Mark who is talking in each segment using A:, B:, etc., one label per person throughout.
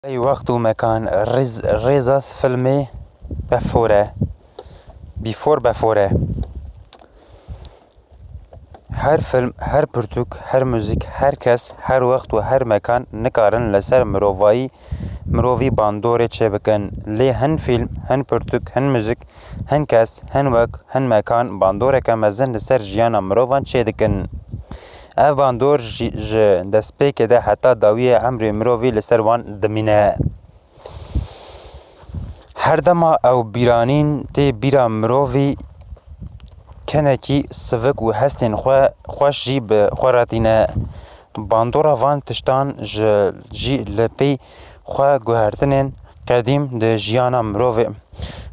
A: أي وقت ومكان ريزاس فيلمي بفوره بفوره هر فيلم هر پرتوک هر موزیک هر کس هر وقت و هر مکان نکارن لسر مروفی باندوره چه بکن لی هن فیلم هن پرتوک هن موزیک هن کس هن وقت هن مکان باندوره که مزن لسر جیانا مروفان چه دکن اف باندور دست پیک ده حتی داوی عمر مروفی لسر وان دمینه هر دما او بیرانین تی بیرا مروفی کنکی سوک و هستین خوش جی به خوراتینه باندورا وان تشتان جی لپی خواه گوهرتنین قدیم ده جیانا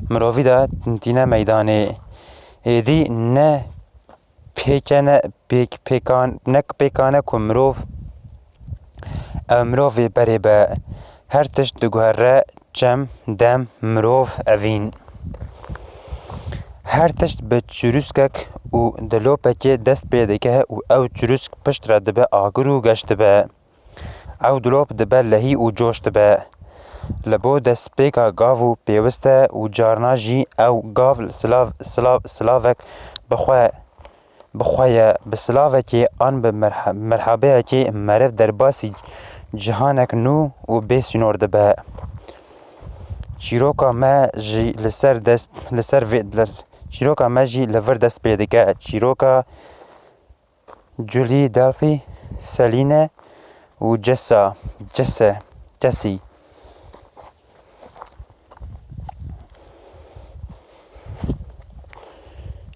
A: مروفی ده تینه میدانه ایدی نه پیکانه که مروف بره به هر تشت دگوهره چم دم مروف اوین هر تشت به چروسکک و دلوپکی دست پیده که او چروسک پشت را دبه آگرو گشت به او دلوپ دبه لحی و جوشت به لبو دست پیکا گاو پیوسته و جارنا جی او گاو سلاوک بخواه بسلاوکی آن به مرحبه که مرف در باسی جهانک نو و بیسینور دبه چیروکا ما جی لور دست پیده که چیروکا جولی دالفی سلینه و جسی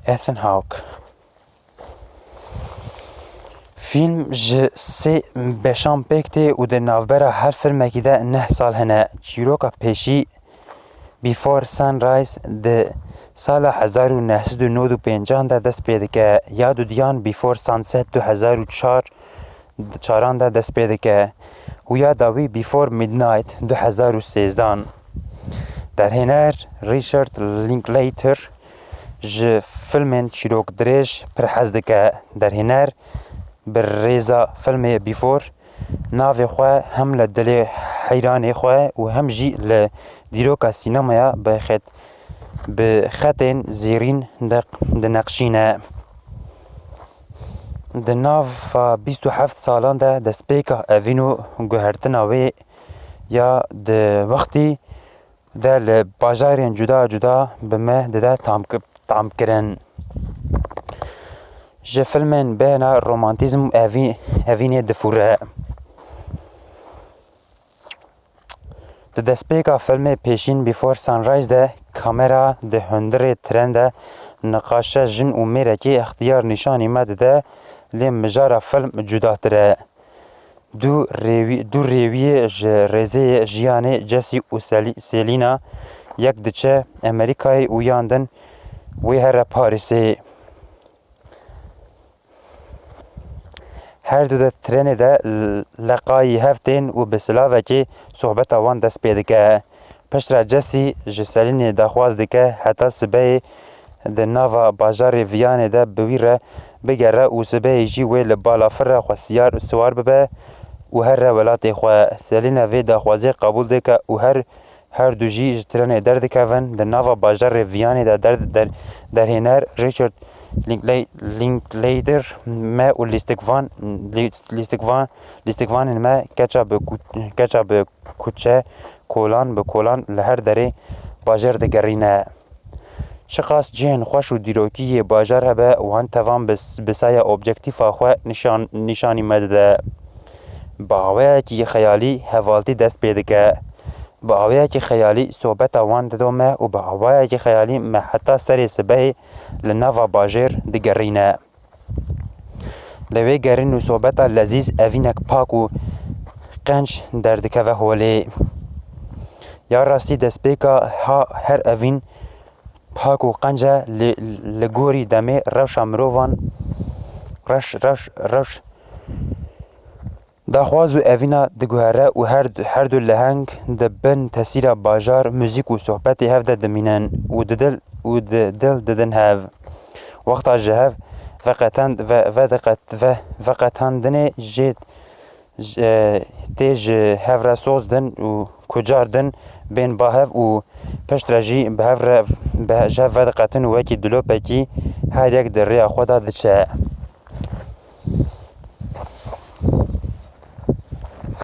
A: ایثن هاوک فیلم جسی بشام پیکته و در نافبرا هر فیلمکی ده 9 سال هنه چیروکا پیشی بیفور سانرایز ده سال 1995 ده دست پیده که یادو دیان بیفور سانست 2004 ده دست پیده که و یاداوی بیفور میدنایت 2013 در هنر ریچارد لینکلیتر فیلم چیروک دریج پرحز دکه در هنر بر ریزا فیلم بیفور ناوی خواه هم لدل حیران خواه و هم جی لدیروکا سینمایا بخطین زیرین ده نقشینه ده ناف 27 سالان ده دسپیکا اوینو گوهرتناوی یا ده وقتی ده لباجارین جدا بمه ده تام کرن جه فیلمن بینا رومانتیزم اوینی دفوره ده دسپیکا فیلم پیشین بیفور سانرایز ده کامرا ده هندر ترن ده نقاشه جن و میره که اختیار نشانی مده ده لی مجارا فیلم جدا تره دو ریوی ریزه جیانه جسی و سیلینا یک دچه امریکای و یاندن وی هر پاریسی هر دو ده ترن ده لقای هفتین و بسلاوه که صحبت آوان دست پیده که پشت را جسی جسالین دخواست ده که حتی سبه ده ناوا باجار ویانه ده بویره بگره و سبه جی وی لبالا فر خو سوار ببه و هر ولات خو سالین وی دخوازی قبول ده که و هر دو جی ترن درد کهون ده ناوا باجار ویانه ده در هنر ریچارد لینکلیتر ما و لیستکوان ما کچا به کوچه کولان به کولان لهر دره باجر ده گرینه شخص جهن خوش و دیروکی باجر هبه وان توان بسای اوبجکتیف خواه نشانی مده با هوایه که خیالی حوالتی دست پیده که با هوایه که خیالی صحبت وان دادومه و با هوایه که خیالی محتا سری سبه لنوا باجر ده گرینه لوی گرین و صحبت لذیذ اوینک پاک و قنج دردکه و حوله یا راستی دست پیکا هر اوین پاک و قنجه لگوری دمه روش امروان روش داخواز و اوینا دگوهره و هر دو لهنگ دبن تاثیر باجار موزیک و صحبت هفته دمینن و دل ددن هف وقتا جهف وقتاندن tê ji hev re soz din û kucar din bên bahev û pişt re jî ji hev vediqetin û wekî dilopekî her yek di rêya xwe de diçe.